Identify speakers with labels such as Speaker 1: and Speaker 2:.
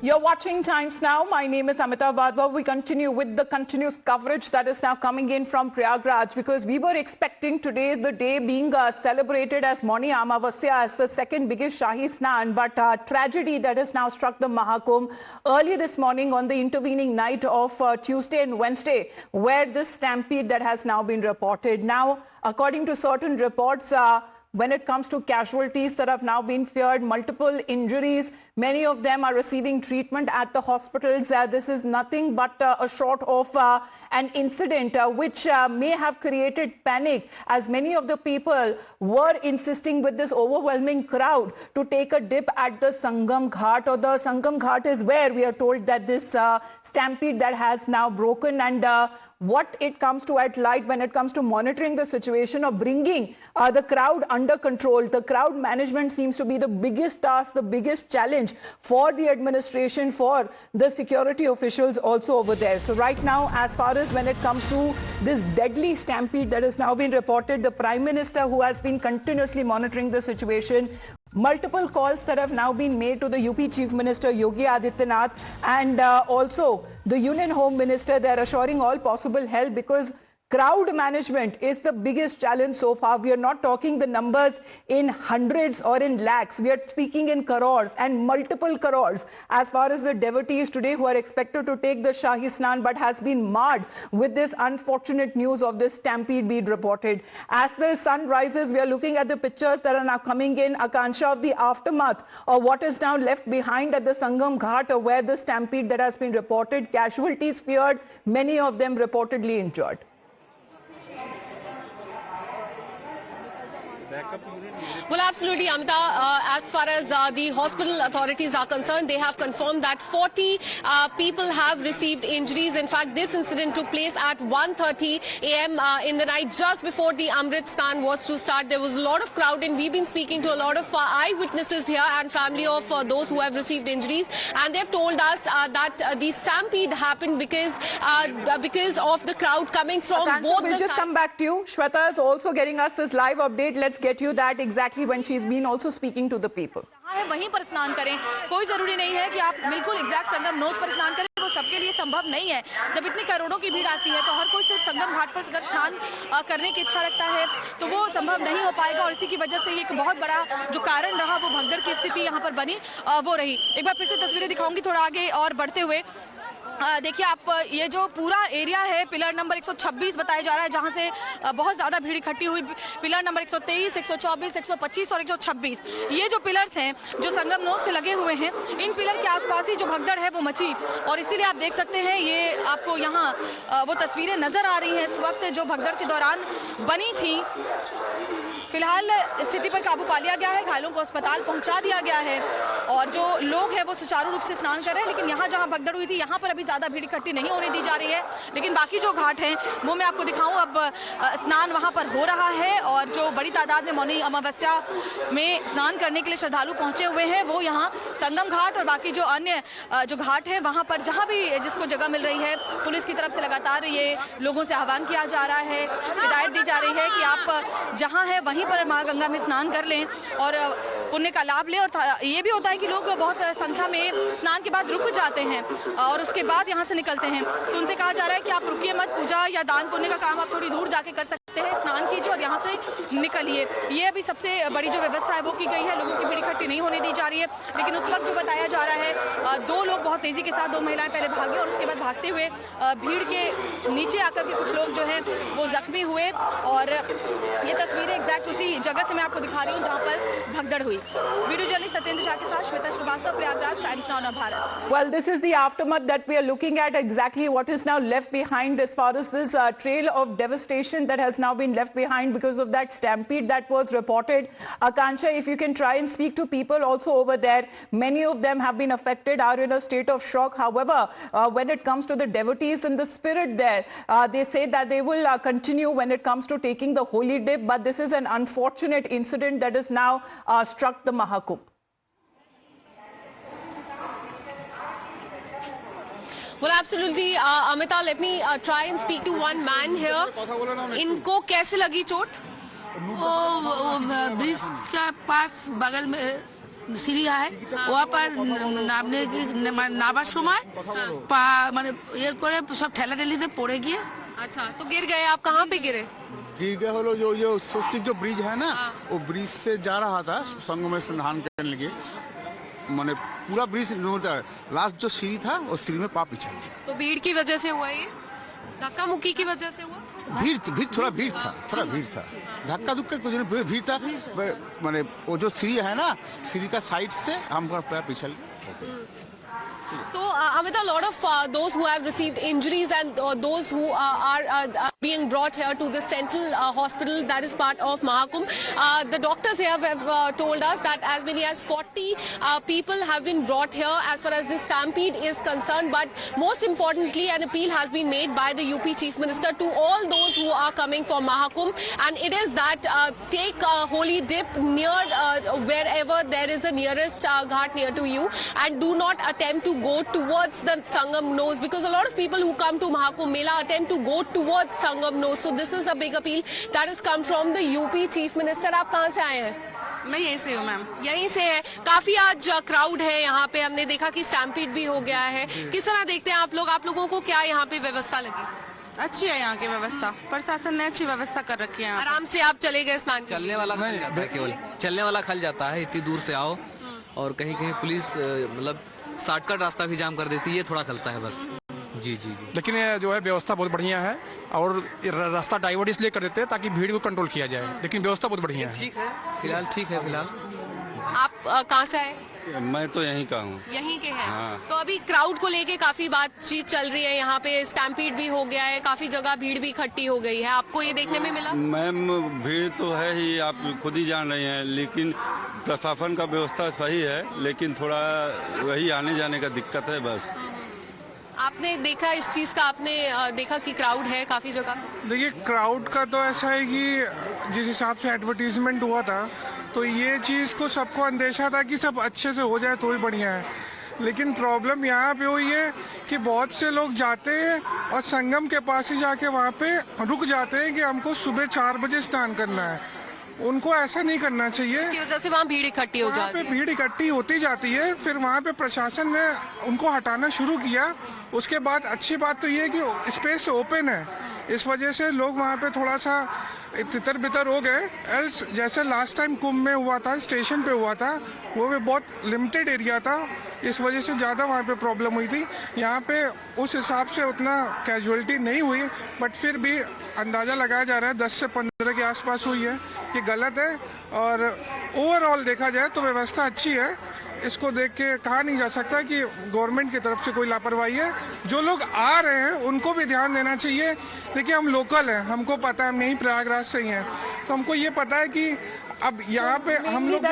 Speaker 1: You're watching Times Now. My name is Amita Badwa. We continue with the continuous coverage that is now coming in from Prayagraj, because we were expecting today the day being celebrated as Mauni Amavasya, as the second biggest Shahi Snan, but tragedy that has now struck the Mahakumbh early this morning on the intervening night of Tuesday and Wednesday, where this stampede that has now been reported. Now, according to certain reports, when it comes to casualties that have now been feared, multiple injuries, many of them are receiving treatment at the hospitals. This is nothing but a short of an incident which may have created panic, as many of the people were insisting with this overwhelming crowd to take a dip at the Sangam Ghat, or the Sangam Ghat is where we are told that this stampede that has now broken, and what it comes to at light when it comes to monitoring the situation or bringing the crowd under control. The crowd management seems to be the biggest task, the biggest challenge for the administration, for the security officials also over there. So right now, as far as when it comes to this deadly stampede that has now been reported, the Prime Minister, who has been continuously monitoring the situation, multiple calls that have now been made to the UP Chief Minister Yogi Adityanath and also the Union Home Minister. They are assuring all possible help, because crowd management is the biggest challenge so far. We are not talking the numbers in hundreds or in lakhs. We are speaking in crores and multiple crores as far as the devotees today who are expected to take the Shahi Snan, but has been marred with this unfortunate news of this stampede being reported. As the sun rises, we are looking at the pictures that are now coming in, Akansha, of the aftermath of what is now left behind at the Sangam Ghat, where the stampede that has been reported, casualties feared, many of them reportedly injured.
Speaker 2: Well, absolutely, Amita. As far as the hospital authorities are concerned, they have confirmed that 40 people have received injuries. In fact, this incident took place at 1:30 a.m. In the night, just before the Amrit Stan was to start. There was a lot of crowd, and we've been speaking to a lot of eyewitnesses here and family of those who have received injuries, and they've told us that the stampede happened because of the crowd coming from both
Speaker 1: we'll just come back to you. Shweta is also getting us this live update. Let's get you that exactly when she's been also speaking to the people.
Speaker 3: वहीं पर स्नान करें, कोई जरूरी नहीं है कि आप बिल्कुल एग्जैक्ट संगम नोज पर स्नान करें, वो सबके लिए संभव नहीं है। जब इतनी करोड़ों की भीड़ आती है तो हर कोई सिर्फ संगम घाट पर अगर स्नान करने की इच्छा रखता है तो वो संभव नहीं हो पाएगा, और इसी की वजह से एक बहुत बड़ा जो कारण रहा वो भगदड़ की स्थिति यहाँ पर बनी वो रही। एक बार फिर से तस्वीरें दिखाऊंगी थोड़ा आगे और बढ़ते हुए। देखिए आप, ये जो पूरा एरिया है पिलर नंबर 126 बताया जा रहा है, जहां से बहुत ज्यादा भीड़ इकट्ठी हुई। पिलर नंबर 123, 124, 125 और 126, ये जो पिलर्स हैं जो संगम नोज से लगे हुए हैं, इन पिलर के आसपास ही जो भगदड़ है वो मची, और इसीलिए आप देख सकते हैं ये आपको यहाँ वो तस्वीरें नजर आ रही हैं इस वक्त जो भगदड़ के दौरान बनी थी। फिलहाल स्थिति पर काबू पा लिया गया है, घायलों को अस्पताल पहुंचा दिया गया है, और जो लोग हैं वो सुचारू रूप से स्नान कर रहे हैं। लेकिन यहाँ जहाँ भगदड़ हुई थी यहाँ पर अभी ज्यादा भीड़ इकट्ठी नहीं होने दी जा रही है, लेकिन बाकी जो घाट हैं वो मैं आपको दिखाऊं। अब स्नान वहां पर हो रहा है, और जो बड़ी तादाद में मौनी अमावस्या में स्नान करने के लिए श्रद्धालु पहुंचे हुए हैं वो यहाँ संगम घाट और बाकी जो अन्य जो घाट है वहां पर जहां भी जिसको जगह मिल रही है, पुलिस की तरफ से लगातार ये लोगों से आह्वान किया जा रहा है, हिदायत दी जा रही है कि आप जहां है वहीं पर मां गंगा में स्नान कर लें और पुण्य का लाभ लें। और ये भी होता है कि लोग बहुत संख्या में स्नान के बाद रुक जाते हैं और उसके बाद यहाँ से निकलते हैं, तो उनसे कहा जा रहा है कि आप रुकिए मत, पूजा या दान पुण्य का काम आप थोड़ी दूर जाके कर सकते हैं, स्नान कीजिए और यहाँ से निकलिए। ये अभी सबसे बड़ी जो व्यवस्था है वो की गई है, लोगों की भीड़ इकट्ठी नहीं होने दी जा रही है। लेकिन उस वक्त जो बताया जा रहा है, दो लोग बहुत तेजी के साथ, दो महिलाएं पहले भागे और उसके बाद भागते हुए भीड़ के नीचे आकर के कुछ लोग जो है वो जख्मी हुए, और ये तस्वीरें एग्जैक्ट उसी जगह से मैं आपको दिखा रही हूँ जहाँ पर भगदड़ हुई। वीडियो जर्नलिस्ट सत्येंद्र झा के साथ Shweta Srivastava, Prayagraj, Times Now Bharat.
Speaker 1: Well, this is the aftermath that we are looking at, exactly what is now left behind as far as this trail of devastation that has now been left behind because of that stampede that was reported. Akansha, if you can try and speak to people also over there, many of them have been affected, are in a state of shock. However, when it comes to the devotees and the spirit there, they say that they will continue when it comes to taking the holy dip, but this is an unfortunate incident that has now struck the Mahakumbh.
Speaker 2: Well, absolutely, Amita. Let me try and speak to one man here. इनको कैसे लगी चोट?
Speaker 4: Bridge के पास बगल में Syria है वहाँ पर नामने नाবার সময় পা মানে ये করে सब ठेला ठेलीতে পড়ে गए।
Speaker 2: अच्छा, तो गिर गए आप, कहाँ पे गिरे?
Speaker 5: गिर गए हो लोग जो स्वस्तिक जो ब्रिज है ना, वो ब्रिज से जा रहा था संगम में स्नान करने लगे, मैंने पूरा ब्रिज लास्ट जो सीढ़ी था वो सीढ़ी में पाप पिछल गया।
Speaker 2: तो भीड़ की वजह से हुआ ये, धक्का मुक्की की वजह से हुआ?
Speaker 5: थोड़ा भीड़ था, धक्का धुक्का कुछ नहीं, भीड़ था। मैंने वो जो सीढ़ी है ना, सीढ़ी का साइड से हमारा पैर पिछल गया।
Speaker 2: So, Amita, a lot of those who have received injuries and those who are being brought here to the central hospital that is part of Mahakumbh, the doctors here have told us that as many as 40 people have been brought here as far as this stampede is concerned. But most importantly, an appeal has been made by the UP Chief Minister to all those who are coming for Mahakumbh, and it is that take a holy dip near wherever there is a nearest ghat near to you, and do not attempt to go towards the Sangam nose, because a lot of people who come to Mahakumbh Mela attempt to go towards Sangam nose. So this is a big appeal that has come from the UP Chief Minister. आप कहाँ से आए हैं?
Speaker 4: मैं यहीं से हूँ ma'am.
Speaker 2: यहीं से है। काफी आज क्राउड है यहाँ पे, हमने देखा कि स्टैम्पीड भी हो गया है। किस तरह देखते हैं आप लोग? आप लोगों को क्या यहाँ पे व्यवस्था लगी?
Speaker 4: अच्छी है यहाँ की व्यवस्था, प्रशासन ने अच्छी व्यवस्था कर रखी है।
Speaker 2: आराम से आप चले गए स्नान करने?
Speaker 6: चलने वाला खल जाता है, केवल चलने वाला खल जाता है। इतनी दूर से आओ और कहीं कहीं पुलिस मतलब शॉर्टकट रास्ता भी जाम कर देती है, ये थोड़ा खलता है बस। जी जी जी।
Speaker 7: लेकिन ये जो है व्यवस्था बहुत बढ़िया है, और रास्ता डाइवर्ट इसलिए कर देते हैं ताकि भीड़ को कंट्रोल किया जाए, लेकिन व्यवस्था बहुत बढ़िया है।
Speaker 6: ठीक है फिलहाल, ठीक है फिलहाल।
Speaker 2: आप कहाँ से आए?
Speaker 8: मैं तो यहीं का हूँ।
Speaker 2: यहीं के हैं।
Speaker 8: हाँ।
Speaker 2: तो अभी क्राउड को लेके काफी बातचीत चल रही है, यहाँ पे स्टैम्पीड भी हो गया है, काफी जगह भीड़ भी इकट्ठी हो गई है। आपको ये देखने में मिला?
Speaker 8: मैम भीड़ तो है ही, आप खुद ही जान रही हैं, लेकिन प्रशासन का व्यवस्था सही है, लेकिन थोड़ा वही आने जाने का दिक्कत है बस।
Speaker 2: आपने देखा इस चीज का, आपने देखा कि क्राउड है काफी जगह?
Speaker 9: देखिए, क्राउड का तो ऐसा है कि जिस हिसाब से एडवर्टीजमेंट हुआ था, तो ये चीज़ को सबको अंदेशा था कि सब अच्छे से हो जाए तो ही बढ़िया है। लेकिन प्रॉब्लम यहाँ पे हुई है कि बहुत से लोग जाते हैं और संगम के पास ही जाके वहाँ पे रुक जाते हैं कि हमको सुबह 4 बजे स्नान करना है। उनको ऐसा नहीं करना चाहिए।
Speaker 2: की वजह से वहाँ भीड़ इकट्ठी हो जाती है।
Speaker 9: भीड़ इकट्ठी होती जाती है, फिर वहाँ पे प्रशासन ने उनको हटाना शुरू किया। उसके बाद अच्छी बात तो ये है कि स्पेस ओपन है, इस वजह से लोग वहाँ पे थोड़ा सा तितर बितर हो गए। एल्स जैसे लास्ट टाइम कुंभ में हुआ था, स्टेशन पे हुआ था, वो भी बहुत लिमिटेड एरिया था, इस वजह से ज़्यादा वहाँ पे प्रॉब्लम हुई थी। यहाँ पे उस हिसाब से उतना कैजुअलिटी नहीं हुई, बट फिर भी अंदाज़ा लगाया जा रहा है 10 से 15 के आसपास हुई है। ये गलत है, और ओवरऑल देखा जाए तो व्यवस्था अच्छी है। इसको देख के कहा नहीं जा सकता कि गवर्नमेंट की तरफ से कोई लापरवाही है। जो लोग आ रहे हैं उनको भी ध्यान देना चाहिए। देखिए, हम लोकल हैं, हमको पता है, हम यहीं प्रयागराज से ही हैं, तो हमको ये पता है कि अब यहाँ पे हम लोग